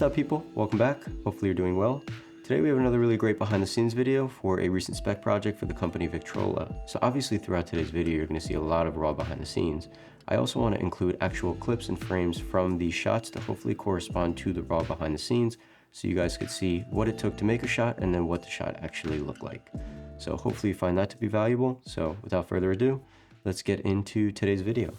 What's up people? Welcome back. Hopefully you're doing well. Today we have another really great behind the scenes video for a recent spec project for the company Victrola. So obviously throughout today's video you're going to see a lot of raw behind the scenes. I also want to include actual clips and frames from these shots to hopefully correspond to the raw behind the scenes so you guys could see what it took to make a shot and then what the shot actually looked like. So hopefully you find that to be valuable. So without further ado, let's get into today's video.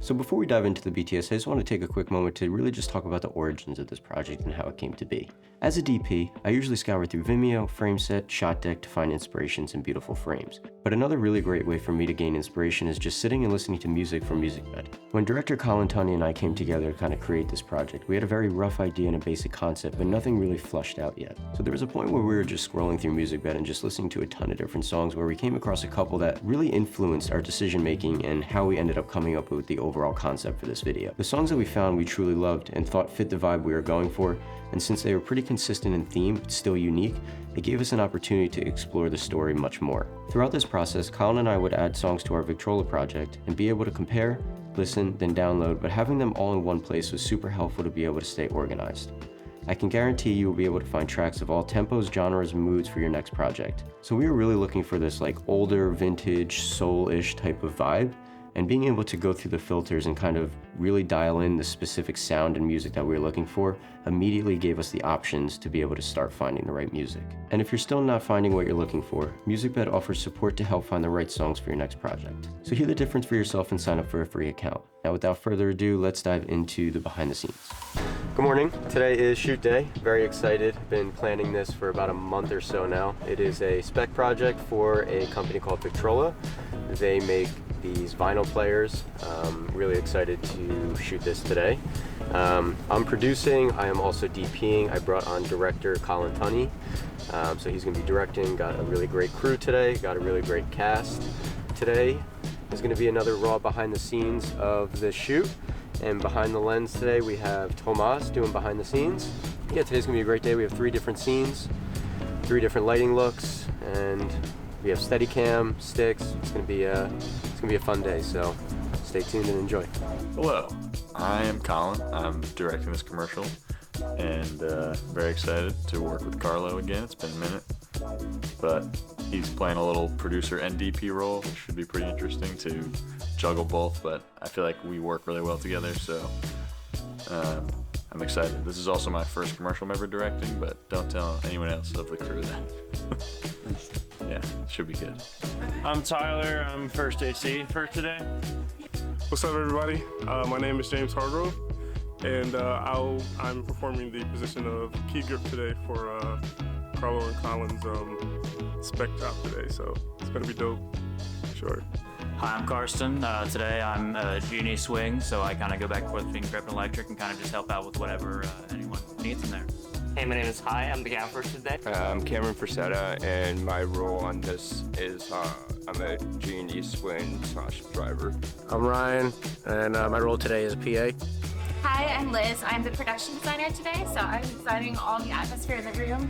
So before we dive into the BTS, I just want to take a quick moment to really just talk about the origins of this project and how it came to be. As a DP, I usually scour through Vimeo, Frameset, Shot Deck to find inspirations and beautiful frames. But another really great way for me to gain inspiration is just sitting and listening to music from MUSICBED. When director Colin Tunney and I came together to kind of create this project, we had a very rough idea and a basic concept, but nothing really flushed out yet. So there was a point where we were just scrolling through MUSICBED and just listening to a ton of different songs where we came across a couple that really influenced our decision making and how we ended up coming up with the overall concept for this video. The songs that we found we truly loved and thought fit the vibe we were going for, and since they were pretty consistent in theme but still unique, it gave us an opportunity to explore the story much more. Throughout this process, Colin and I would add songs to our Victrola project and be able to compare, listen, then download, but having them all in one place was super helpful to be able to stay organized. I can guarantee you will be able to find tracks of all tempos, genres, and moods for your next project. So we were really looking for this like older, vintage, soul-ish type of vibe, and being able to go through the filters and kind of really dial in the specific sound and music that we were looking for immediately gave us the options to be able to start finding the right music. And if you're still not finding what you're looking for, MUSICBED offers support to help find the right songs for your next project. So hear the difference for yourself and sign up for a free account. Now without further ado, let's dive into the behind the scenes. Good morning. Today is shoot day. Very excited. Been planning this for about a month or so now. It is a spec project for a company called Victrola. They make these vinyl players. Really excited to shoot this today. I'm producing, I am also DPing. I brought on director Colin Tunney. So he's gonna be directing, got a really great crew today, got a really great cast. Today is gonna be another raw behind the scenes of the shoot. And behind the lens today we have Tomas doing behind the scenes. Yeah, today's gonna be a great day. We have 3 different scenes, 3 different lighting looks, and we have Steadicam, sticks. It's gonna be a fun day, so stay tuned and enjoy. Hello, I am Colin. I'm directing this commercial and very excited to work with Carlo again. It's been a minute, but he's playing a little producer and DP role, which should be pretty interesting to juggle both, but I feel like we work really well together, so I'm excited. This is also my first commercial I'm ever directing, but don't tell anyone else of the crew that. Yeah, should be good. I'm Tyler. I'm first AC for today. What's up, everybody? My name is James Hargrove, and I'm performing the position of key grip today for Carlo and Colin's spec job today, so it's gonna be dope. Sure. Hi, I'm Karsten. Today I'm Genie swing, so I kind of go back and forth between grip and electric and kind of just help out with whatever anyone needs in there. Hey, my name is Hi. I'm the gaffer today. I'm Cameron Frisetta, and my role on this is I'm a G&E swing / driver. I'm Ryan, and my role today is PA. Hi, I'm Liz. I'm the production designer today, so I'm designing all the atmosphere in the room,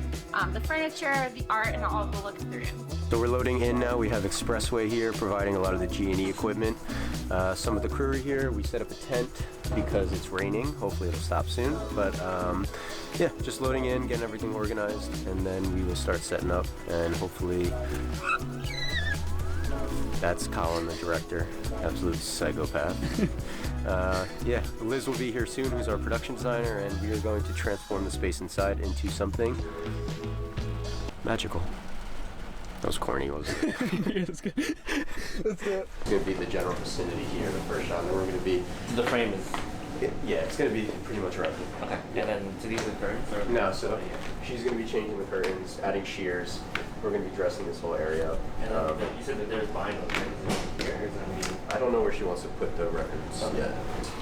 the furniture, the art, and all of the look of the room. So we're loading in now. We have Expressway here providing a lot of the G&E equipment. Some of the crew are here. We set up a tent because it's raining. Hopefully it'll stop soon. But yeah, just loading in, getting everything organized, and then we will start setting up. And hopefully, that's Colin, the director, absolute psychopath. Yeah, Liz will be here soon, who's our production designer, and we are going to transform the space inside into something magical. That was corny, wasn't it? Yeah, that's good. That's it. It's going to be the general vicinity here, the first shot, and then we're going to be... The frame is... Yeah, it's going to be pretty much around here. Okay. And then, do these are curtains? Or... No, so she's going to be changing the curtains, adding shears. We're going to be dressing this whole area up. And you said that there's vinyl, right? I don't know where she wants to put the records yet.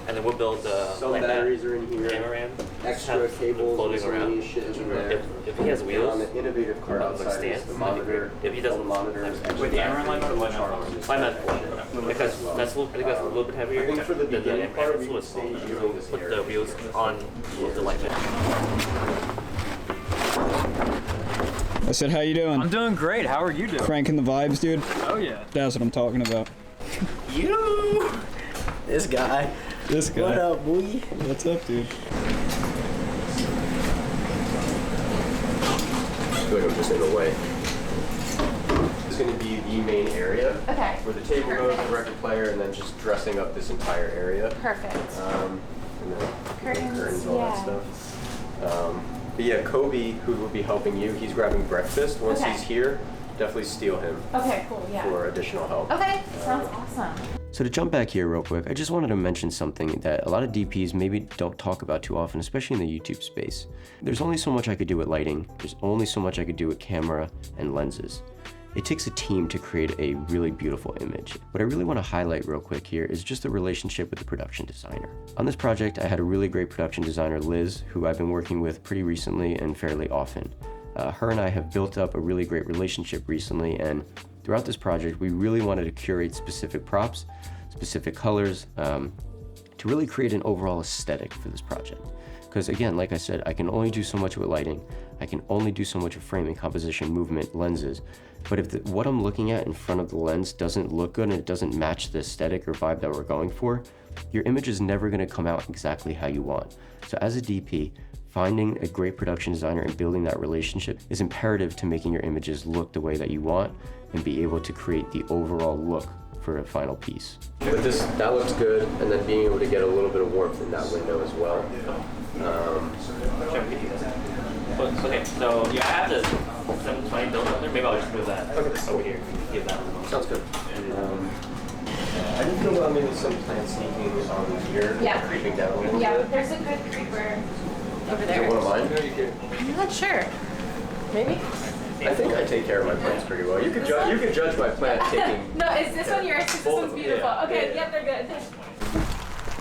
And then we'll build Some like batteries that are in here. camera RAM. Extra Have cables floating around. shit is in there. If he has And wheels, on the innovative card like outside is stands, the monitor. if he doesn't- all the monitors. Wait, the camera line or the light line? Light mount one. Because that's a little, I think that's a little bit heavier. I think for the than beginning part, we camera. can stay using this Put here. the wheels on the light mount. I said, how you doing? I'm doing great. How are you doing? Cranking the vibes, dude. Oh yeah. That's what I'm talking about. You! This guy. This guy. What up, boy? What's up, dude? I feel like I'm just in the way. This is going to be the main area. Okay. Where the table goes, the record player, and then just dressing up this entire area. Perfect. And then Curtains, all yeah. that stuff. But yeah, Kobe, who will be helping you, he's grabbing breakfast. Once Okay. he's here, definitely steal him Okay, cool, yeah. for additional help. Okay, sounds awesome. So to jump back here real quick, I just wanted to mention something that a lot of DPs maybe don't talk about too often, especially in the YouTube space. There's only so much I could do with lighting. There's only so much I could do with camera and lenses. It takes a team to create a really beautiful image. What I really want to highlight real quick here is just the relationship with the production designer. On this project, I had a really great production designer, Liz, who I've been working with pretty recently and fairly often. Her and I have built up a really great relationship recently, and throughout this project, we really wanted to curate specific props, specific colors, to really create an overall aesthetic for this project. Because again, like I said, I can only do so much with lighting. I can only do so much with framing, composition, movement, lenses. But if what I'm looking at in front of the lens doesn't look good and it doesn't match the aesthetic or vibe that we're going for, your image is never gonna come out exactly how you want. So as a DP, finding a great production designer and building that relationship is imperative to making your images look the way that you want and be able to create the overall look for a final piece. But that looks good, and then being able to get a little bit of warmth in that window as well. Okay, so yeah, I have this 720 built on there. Maybe I'll just move that over here. Give that one. Sounds good. I didn't feel about maybe some plant sneaking on here, Yeah. creeping down a little Yeah, bit. there's a good creeper over Is there. it one of mine? I'm not sure. Maybe? I think I take care of my plants pretty well. You could judge my plant taking. No, is this one yours? 'Cause this Both of one's them, beautiful. yeah. Okay, Yeah. yep, they're good. It's just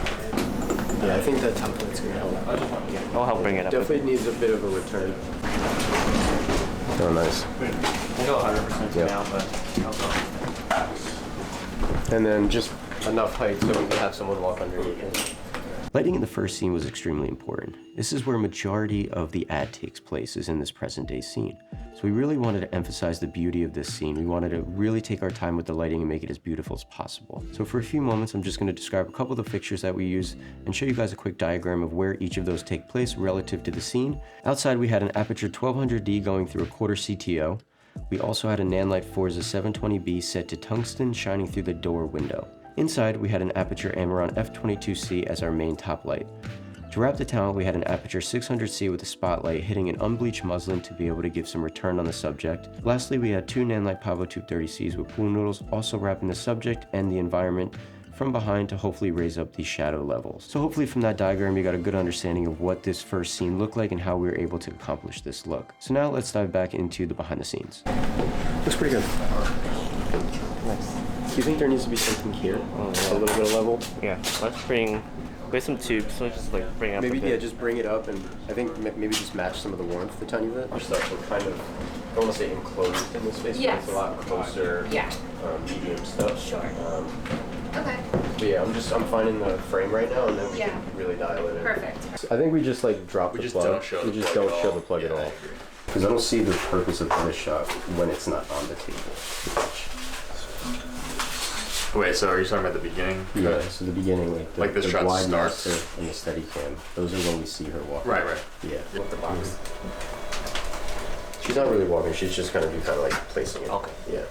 Yeah, I think that template's gonna help. I'll help bring it up. Definitely needs a bit of a return. Oh, nice. We'll go 100% Yeah. now, but I'll go. And then just enough height so we can have someone walk underneath it. Lighting in the first scene was extremely important. This is where a majority of the ad takes place, is in this present day scene. So we really wanted to emphasize the beauty of this scene. We wanted to really take our time with the lighting and make it as beautiful as possible. So for a few moments, I'm just going to describe a couple of the fixtures that we use and show you guys a quick diagram of where each of those take place relative to the scene. Outside, we had an aperture 1200D going through a quarter CTO. We also had a Nanlite Forza 720B set to tungsten shining through the door window. Inside, we had an Aperture Amaron F22C as our main top light. To wrap the talent, we had an Aperture 600C with a spotlight hitting an unbleached muslin to be able to give some return on the subject. Lastly, we had two Nanlite Pavo Tube 30Cs with pool noodles, also wrapping the subject and the environment from behind to hopefully raise up the shadow levels. So hopefully from that diagram, you got a good understanding of what this first scene looked like and how we were able to accomplish this look. So now let's dive back into the behind the scenes. Looks pretty good. Nice. Do you think there needs to be something here? A little bit of level? Yeah, let's bring some tubes. So just like bring it up. Maybe, a bit. yeah, just bring it up, and I think maybe just match some of the warmth a tiny bit. Our stuff, we're kind of, I don't want to say enclosed in this space, Yes. but it's a lot closer, Yeah. medium stuff. Sure. Okay. But yeah, I'm finding the frame right now, and then we Yeah. can really dial it in. Perfect. I think we just like drop the just plug. don't show we the just plug don't at show all. the plug at Yeah, I all. agree. Because I don't see the purpose of this shot when it's not on the table. Wait, so are you talking about the beginning? Yeah, so the beginning, Like this the shot wide starts? master and the steady cam. Those are when we see her walking. Right, right. Yeah. With the box. She's not really walking. She's just kind of like placing it. Okay. Yeah.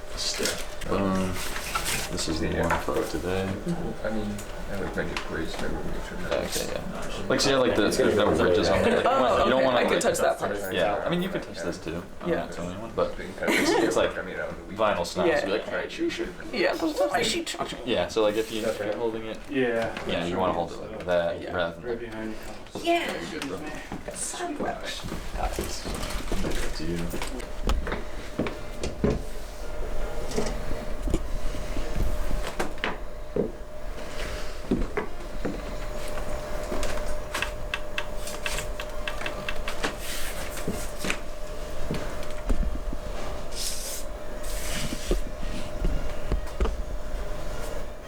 This is the one for today. I mean, I would make it grease. I would make sure that. Okay, yeah. Like, see, like there's no ridges on there. Like, Oh, you don't okay. want to. I can touch that part. Yeah, I mean, you could touch this too. Yeah. But it's like vinyl snaps. Yeah. So be like, all right, sure. Yeah, my sheet. Yeah, so like if you're holding it, yeah, you want to hold it like that rather than. Yeah. Sandwich. To you.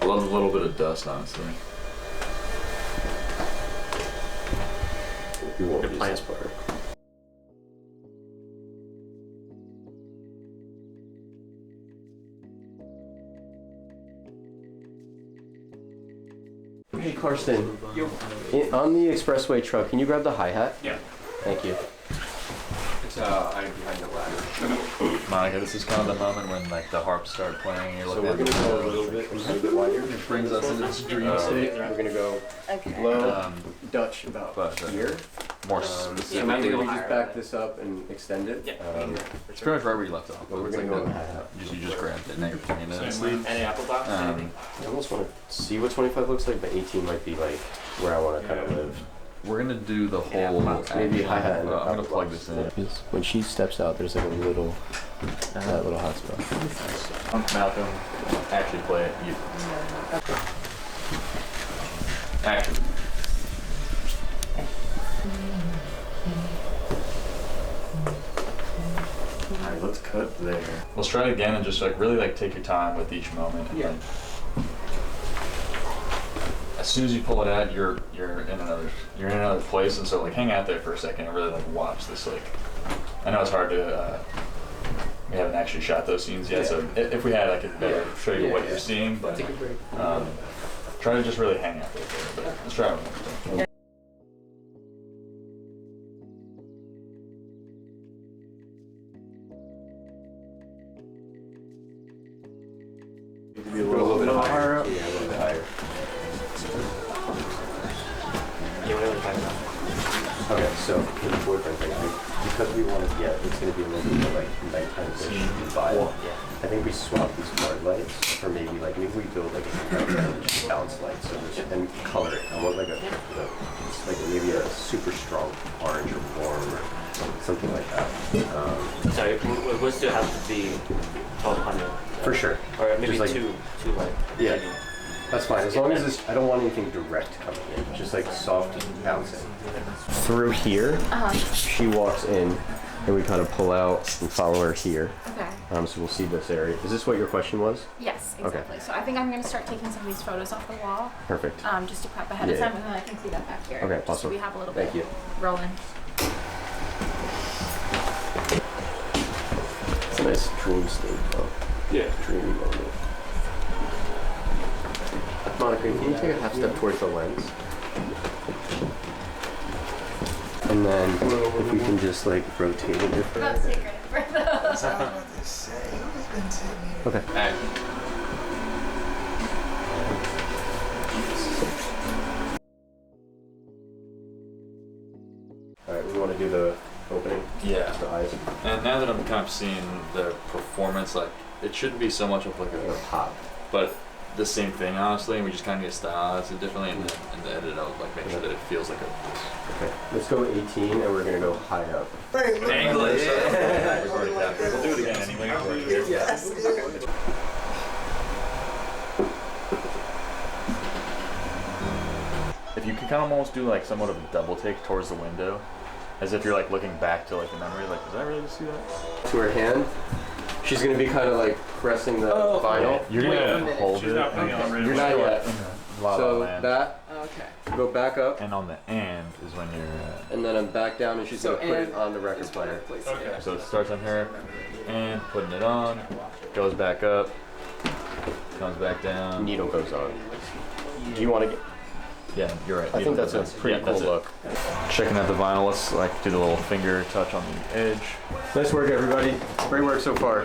I love a little bit of dust, honestly. You won't The use plants this part. Hey Karsten, on the expressway truck, can you grab the hi-hat? Yeah. Thank you. It's I'm behind the ladder. Monica, this is kind of the moment when like the harps start playing. You're So looking we're at gonna the go a little bit wider. It brings us into this dream state. We're gonna go Okay. low, Dutch about but, here. More Yeah, specific. maybe Maybe we go just higher. back this up and extend it. Yeah. It's pretty much right where you left off. But we're It's gonna like go that- hi-hat. you just grabbed it. Now you're playing it. Any apple box? Anything? I almost want to see what 25 looks like, but 18 might be like where I want to kind of live. We're gonna do the whole. Maybe hi-hat and I'm gonna plug this in. When she steps out, there's like a little, that little hot spot. Malcolm, actually play it. You. Action. Alright, let's cut there. Let's try it again and just like really like take your time with each moment. And then as soon as you pull it out, you're in another place, and so like hang out there for a second and really like watch this. Like, I know it's hard to. We haven't actually shot those scenes yet, so if we had, I could better show you what you're seeing. But try to just really hang out there for a bit. Let's try it one more time. Maybe a little bit higher up. Yeah, a little bit higher. Yeah, whatever the time. Okay, so for the boyfriend thing, because we want to get, it's going to be a little bit more like nighttime vibe. I think we swap these card lights for maybe we build like a bounce light, so and color it. I want like maybe a super strong orange or warm or something like that. Sorry, would still have to be 1200. For sure. Or maybe Just like- two light. Yeah. That's fine, as long as this, I don't want anything direct coming in, just like soft bouncing. Through here, she walks in, and we kind of pull out and follow her here. Okay. So we'll see this area. Is this what your question was? Yes, Okay. exactly. So I think I'm going to start taking some of these photos off the wall, Perfect. just to prep ahead of Yeah. time, and then I can clean up back here. Okay, just so awesome. we have a little Thank bit you. rolling. It's a nice dream state, though. Yeah. Dreamy moment. Monica, can you take a half step towards the lens? And then if we can just like rotate it different. That's secret for those. Okay. Alright, we want to do the opening. Yeah. Just the eyes. And now that I'm kind of seeing the performance, like it shouldn't be so much of like a pop, but the same thing, honestly. And we just kind of get stylize it differently, and then in the edit, I'll like make sure that it feels like a. Okay. Let's go 18, and we're gonna go high up. English. We've already got it. We'll do it again anyway. Yes. If you can kind of almost do like somewhat of a double take towards the window, as if you're like looking back to like the memory, like, did I really see that? To her hand, she's gonna be kind of like pressing the vinyl. You're gonna hold She's it. not putting it on You're not yet. La La So Land. that, Okay. go back up, And on the and is when you're. and then I'm back down, and she's So gonna put it and on the record player. Okay. So it starts on her, and putting it on, goes back up, comes back down. Needle goes on. Do you want to get? Yeah, you're right. I think that's a Needle pretty goes cool on. look. Checking out the vinyl, let's like do the little finger touch on the edge. Nice work, everybody. Great work so far.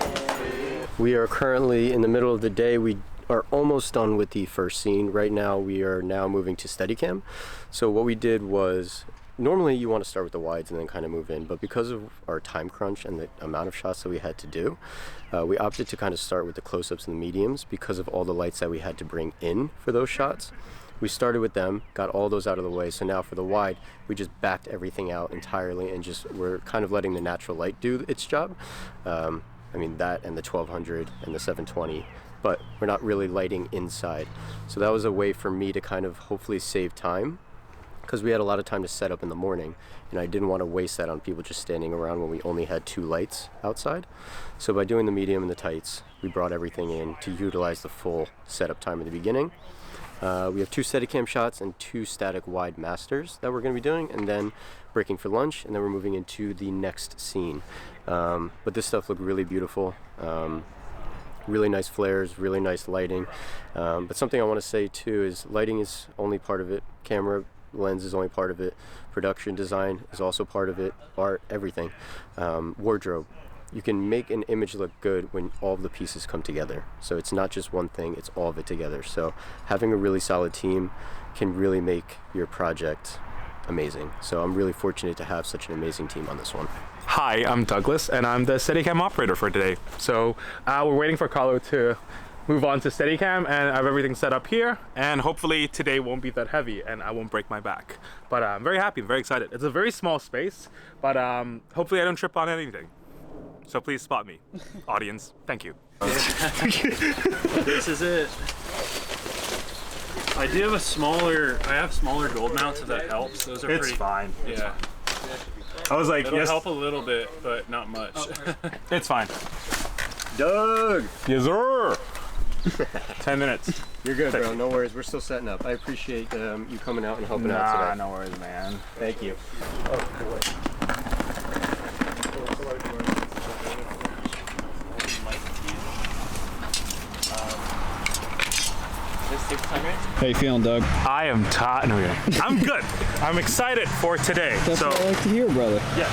We are currently in the middle of the day. We are almost done with the first scene. Right now we are now moving to Steadicam. So what we did was, normally you want to start with the wides and then kind of move in, but because of our time crunch and the amount of shots that we had to do, we opted to kind of start with the close-ups and the mediums because of all the lights that we had to bring in for those shots. We started with them, got all those out of the way, so now for the wide, we just backed everything out entirely and just we're kind of letting the natural light do its job. I mean, that and the 1200 and the 720, but we're not really lighting inside. So that was a way for me to kind of hopefully save time, because we had a lot of time to set up in the morning, and I didn't want to waste that on people just standing around when we only had 2 lights outside. So by doing the medium and the tights, we brought everything in to utilize the full setup time at the beginning. We have 2 Steadicam shots and 2 static wide masters that we're going to be doing, and then breaking for lunch, and then we're moving into the next scene. But this stuff looked really beautiful. Really nice flares, really nice lighting. But something I want to say too is lighting is only part of it. Camera lens is only part of it. Production design is also part of it. Art, everything. Wardrobe. You can make an image look good when all of the pieces come together. So it's not just one thing, it's all of it together. So having a really solid team can really make your project amazing. So I'm really fortunate to have such an amazing team on this one. Hi, I'm Douglas, and I'm the Steadicam operator for today. So we're waiting for Carlo to move on to Steadicam, and I have everything set up here, and hopefully today won't be that heavy and I won't break my back. But I'm very happy, very excited. It's a very small space, but hopefully I don't trip on anything. So please spot me, audience. Thank you. This is it. I do have smaller gold mounts if that helps. Those are It's fine. Yeah. I was like, It'll yes. help a little bit, but not much. It's fine. Doug! Yes, sir. 10 minutes. You're good, bro. No worries. We're still setting up. I appreciate you coming out and helping out today. No worries, man. Thank you. How you feeling, Doug? I am tired. No, yeah. I'm good. I'm excited for today. That's so what I like to hear, brother. yes.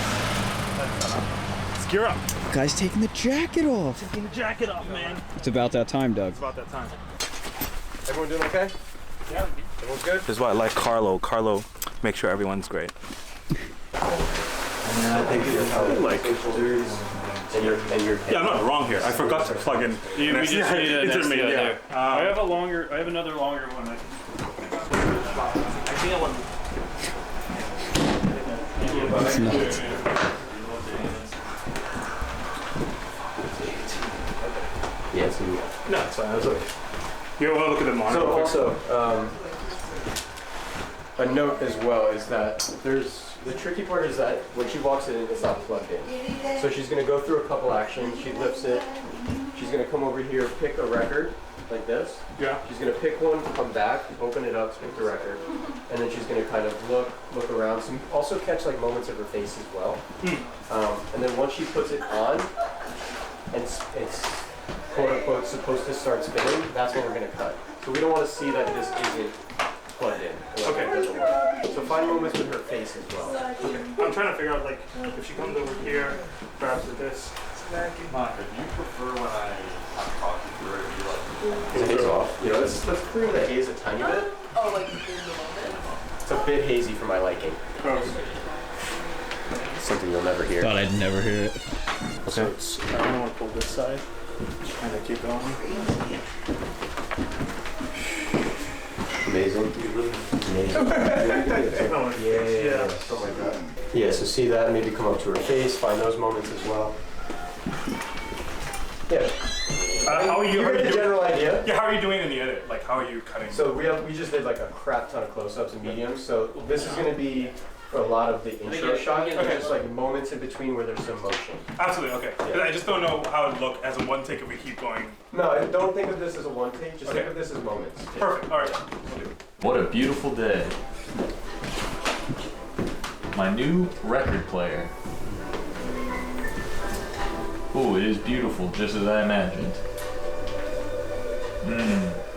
Let's gear up. Guy's taking the jacket off. Taking the jacket off, man. It's about that time, Doug. It's about that time. Everyone doing okay? Yeah. Everyone's good? This is why I like Carlo. Carlo makes sure everyone's great. Yeah, I'm not wrong here. I forgot to plug in. We just need an intermediate. there. I have another longer one. I think I want. That's nuts. Yeah, so No, it's fine. It's okay. You want to look at the monitor? So also, a note as well is that the tricky part is that when she walks in, it's not plugged in. So she's going to go through a couple actions. She lifts it. She's going to come over here, pick a record like this. Yeah. She's going to pick one, come back, open it up, pick the record, and then she's going to kind of look around. So also catch like moments of her face as well. And then once she puts it on, and it's quote unquote supposed to start spinning, that's when we're going to cut. So we don't want to see that this isn't plugged in. Okay. It doesn't work. So find moments with her face as well. Okay. I'm trying to figure out like if she comes over here, perhaps with this. Mark, do you prefer when I'm talking through it? You Is it haze off? You know, let's clear the haze a tiny bit. Oh, like in the moment? It's a bit hazy for my liking. Something you'll never hear. Thought I'd never hear it. So it's, I don't want to pull this side. Just kind of keep going. Amazing. Yeah. Something like that. Yeah, so see that, maybe come up to her face, find those moments as well. Yeah. How are you? You How are get you the doing? general idea. Yeah, how are you doing in the edit? Like, how are you cutting? So we just did like a crap ton of close-ups and mediums. So this is going to be for a lot of the intro shot. Okay. Just like moments in between where there's some motion. Absolutely, okay. Yeah. I just don't know how it would look as a one take if we keep going. No, don't think of this as a one take. Just Okay. think of this as moments. Perfect. All right. What a beautiful day. My new record player. Ooh, it is beautiful, just as I imagined.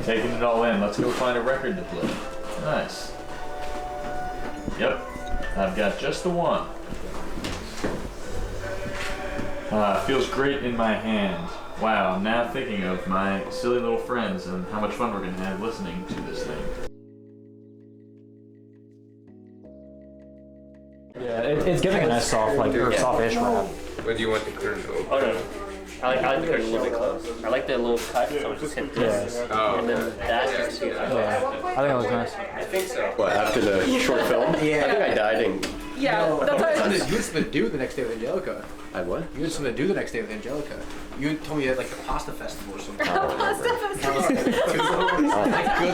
Taking it all in. Let's go find a record to play. Nice. Yep, I've got just the one. Feels great in my hand. Wow, I'm now thinking of my silly little friends and how much fun we're gonna have listening to this thing. Yeah, it's giving a nice soft, like, or soft-ish rap. Where do you want the curtain to open? Oh no. I like the curtain a little bit close. I like the little cut, so it just hit this. And then that just Yeah, I think it looks nice. I think so. What, after the short film? Yeah. I think I died in... Yeah, that's why I You just... had something to do the next day with Angelica. I what? You had something to do the next day with Angelica. You told me you had like the pasta festival or something. Good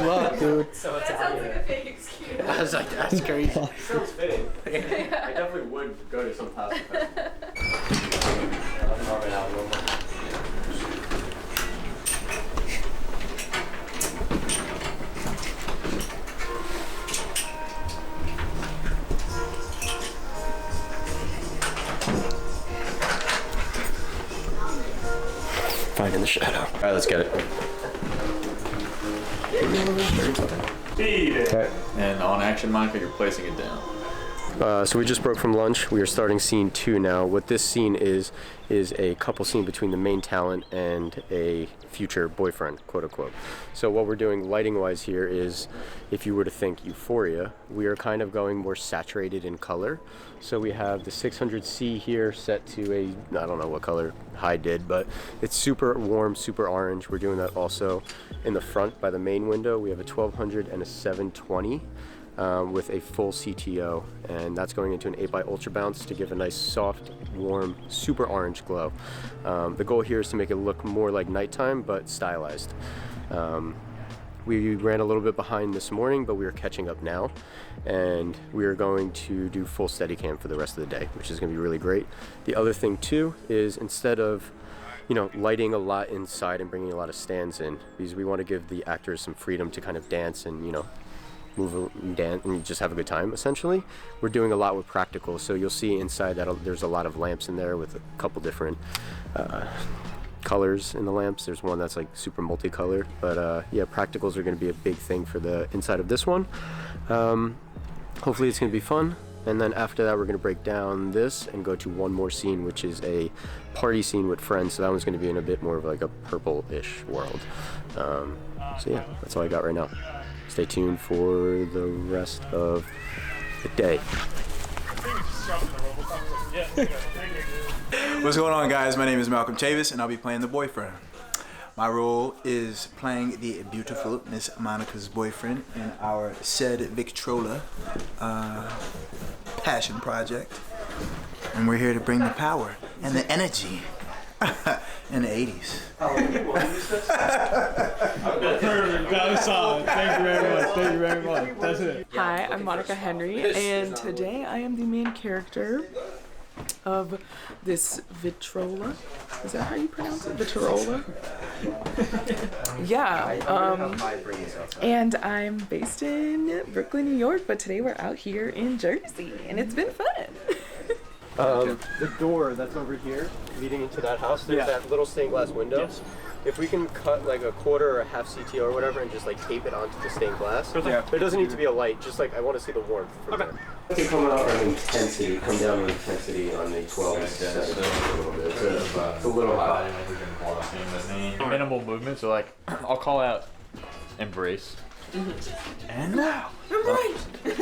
luck, dude. So that sounds like a fake excuse. I was like, that's crazy. Sounds fitting. I definitely would go to some pasta festival. Find in the shadow. All right, let's get it. Okay. And on action, Monica, you're placing it down. So we just broke from lunch. We are starting scene 2 now. What this scene is a couple scene between the main talent and a future boyfriend, quote unquote. So what we're doing lighting wise here is, if you were to think Euphoria, we are kind of going more saturated in color. So we have the 600C here set to a, I don't know what color High did, but it's super warm, super orange. We're doing that also in the front by the main window. We have a 1200 and a 720. With a full CTO, and that's going into an 8x Ultra Bounce to give a nice soft, warm, super orange glow. The goal here is to make it look more like nighttime, but stylized. We ran a little bit behind this morning, but we are catching up now, and we are going to do full Steadicam for the rest of the day, which is going to be really great. The other thing too is, instead of lighting a lot inside and bringing a lot of stands in, because we want to give the actors some freedom to kind of dance and move and dance and just have a good time, essentially. We're doing a lot with practicals, so you'll see inside that there's a lot of lamps in there with a couple different colors in the lamps. There's one that's like super multicolored, but yeah, practicals are going to be a big thing for the inside of this one. Hopefully it's going to be fun, and then after that we're going to break down this and go to one more scene, which is a party scene with friends, so that one's going to be in a bit more of like a purple-ish world. So yeah, that's all I got right now. Stay tuned for the rest of the day. What's going on, guys? My name is Malcolm Chavis, and I'll be playing the boyfriend. My role is playing the beautiful Miss Monica's boyfriend in our said Victrola passion project. And we're here to bring the power and the energy in the 80s. That was solid. Thank you very much. Thank you very much. That's it. Hi, I'm Monica Henry, and today I am the main character of this Vitrola. Is that how you pronounce it? Vitrola? Yeah. And I'm based in Brooklyn, New York, but today we're out here in Jersey, and it's been fun. The door that's over here leading into that house, there's that little stained glass window. Yes. If we can cut like a quarter or a half CTO or whatever and just like tape it onto the stained glass, there doesn't need to be a light, just like I want to see the warmth from there. It's come out on intensity, come down on intensity on the 12. It's a little high. Minimal movement, so like, I'll call out embrace. And now.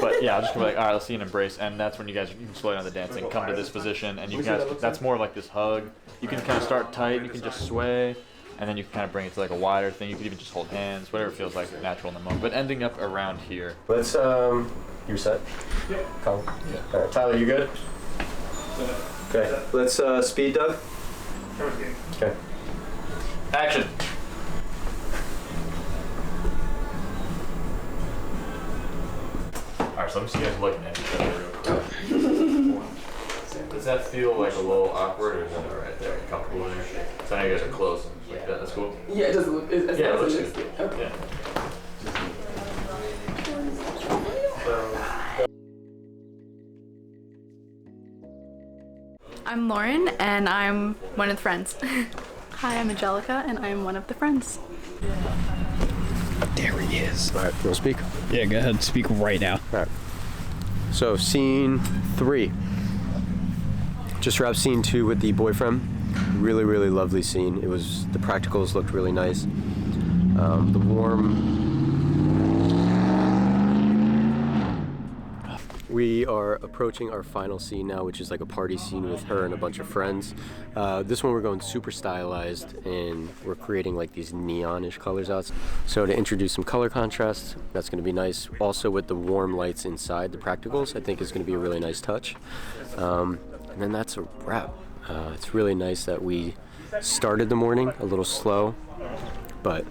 But yeah, I'll just be like, all right, let's see an embrace, and that's when you guys can slow down the dancing, come to this position, and you guys, that's more like this hug. You can kind of start tight, you can just sway, and then you can kind of bring it to like a wider thing. You can even just hold hands, whatever feels like natural in the moment, but ending up around here. Let's, you're set? Yep. Colin? Yeah. All right, Tyler, you good? Okay, let's speed, Doug. Okay. Action. Alright, so let me see you guys looking at each other real quick. Does that feel like a little awkward, or is that alright there? You comfortable there? So now you guys are close and like that. That's cool? Yeah, it does look. Yeah, it looks good. Okay. Yeah. I'm Lauren, and I'm one of the friends. Hi, I'm Angelica, and I'm one of the friends. There he is. All right, you want to speak? Yeah, go ahead. Speak right now. All right. So, scene 3. Just wrapped scene 2 with the boyfriend. really, really lovely scene. The practicals looked really nice. The warm. We are approaching our final scene now, which is like a party scene with her and a bunch of friends. This one we're going super stylized, and we're creating like these neonish colors out. So to introduce some color contrast, that's going to be nice. Also with the warm lights inside the practicals, I think is going to be a really nice touch. And then that's a wrap. It's really nice that we started the morning a little slow, but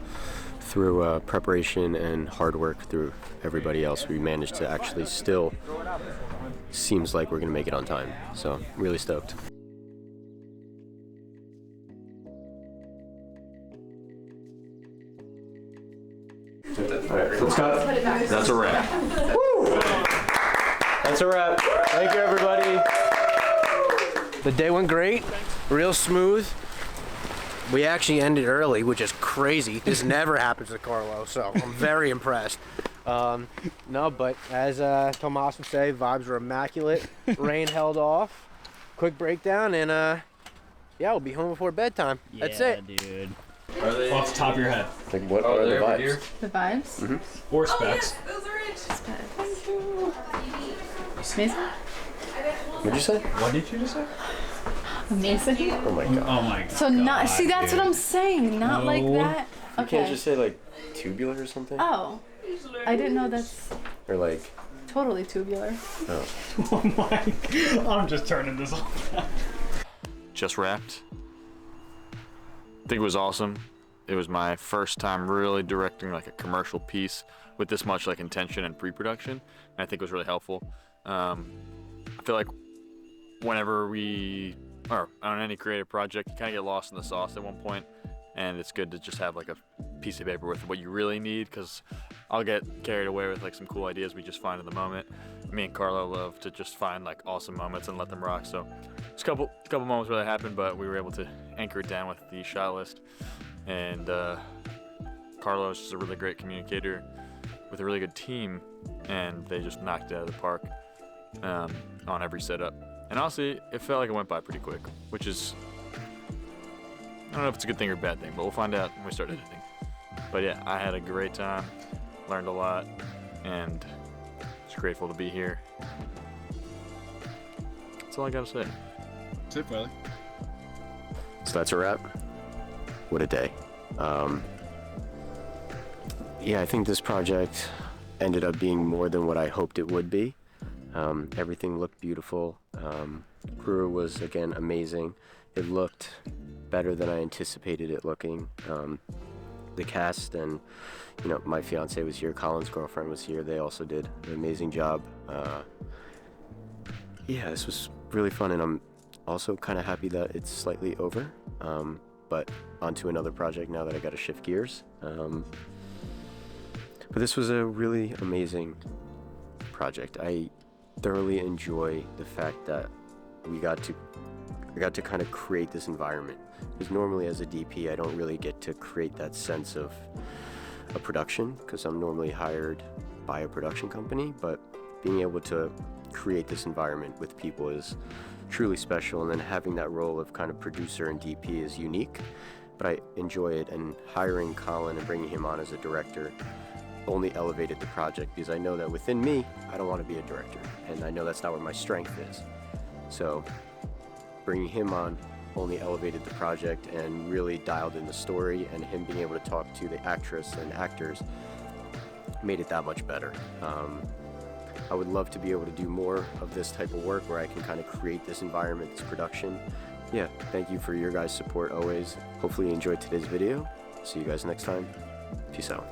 through preparation and hard work through everybody else, we managed to actually still seems like we're gonna make it on time. So really stoked. Alright, Scott, that's a wrap. That's a wrap. Thank you, everybody. The day went great, real smooth. We actually ended early, which is crazy. This never happens to Carlo, so I'm very impressed. No, but as Tomas would say, vibes were immaculate. Rain held off. Quick breakdown, and yeah, we'll be home before bedtime. Yeah, That's it. Dude. Are they off the top of your head? Like, what are the vibes? Here? The vibes? Mm-hmm. Or specs? Oh, yes, those are it. Specs. Thank you. Amazing. What'd you say? What did you just say? Amazing. Oh my god. Oh my god. So not see, that's what I'm saying. Not like that. You Okay. can't just say like tubular or something? Oh, I didn't know that's Or like. totally tubular. Oh. Oh my. I'm just turning this off. Just wrapped. I think it was awesome. It was my first time really directing like a commercial piece with this much like intention and pre-production, and I think it was really helpful. I feel like whenever we are on any creative project, you kind of get lost in the sauce at one point, and it's good to just have like a piece of paper with what you really need, because I'll get carried away with like some cool ideas we just find in the moment. Me and Carlo love to just find like awesome moments and let them rock. So there's a couple moments where that happened, but we were able to anchor it down with the shot list. And Carlo is just a really great communicator with a really good team, and they just knocked it out of the park on every setup. And honestly, it felt like it went by pretty quick, which is, I don't know if it's a good thing or a bad thing, but we'll find out when we start editing. But yeah, I had a great time, learned a lot, and just grateful to be here. That's all I gotta say. That's it, Riley. So that's a wrap. What a day. Yeah, I think this project ended up being more than what I hoped it would be. Everything looked beautiful. Crew was, again, amazing. It looked better than I anticipated it looking. The cast and, you know, my fiance was here, Colin's girlfriend was here. They also did an amazing job. Yeah, this was really fun, and I'm also kind of happy that it's slightly over. But onto another project now that I got to shift gears. But this was a really amazing project. I thoroughly enjoy the fact that I got to kind of create this environment, because normally as a DP I don't really get to create that sense of a production, because I'm normally hired by a production company, but being able to create this environment with people is truly special, and then having that role of kind of producer and DP is unique, but I enjoy it. And hiring Colin and bringing him on as a director only elevated the project, because I know that within me, I don't want to be a director, and I know that's not where my strength is. So bringing him on only elevated the project and really dialed in the story, and him being able to talk to the actress and actors made it that much better. I would love to be able to do more of this type of work where I can kind of create this environment, this production. Yeah, thank you for your guys' support always. Hopefully you enjoyed today's video. See you guys next time. Peace out.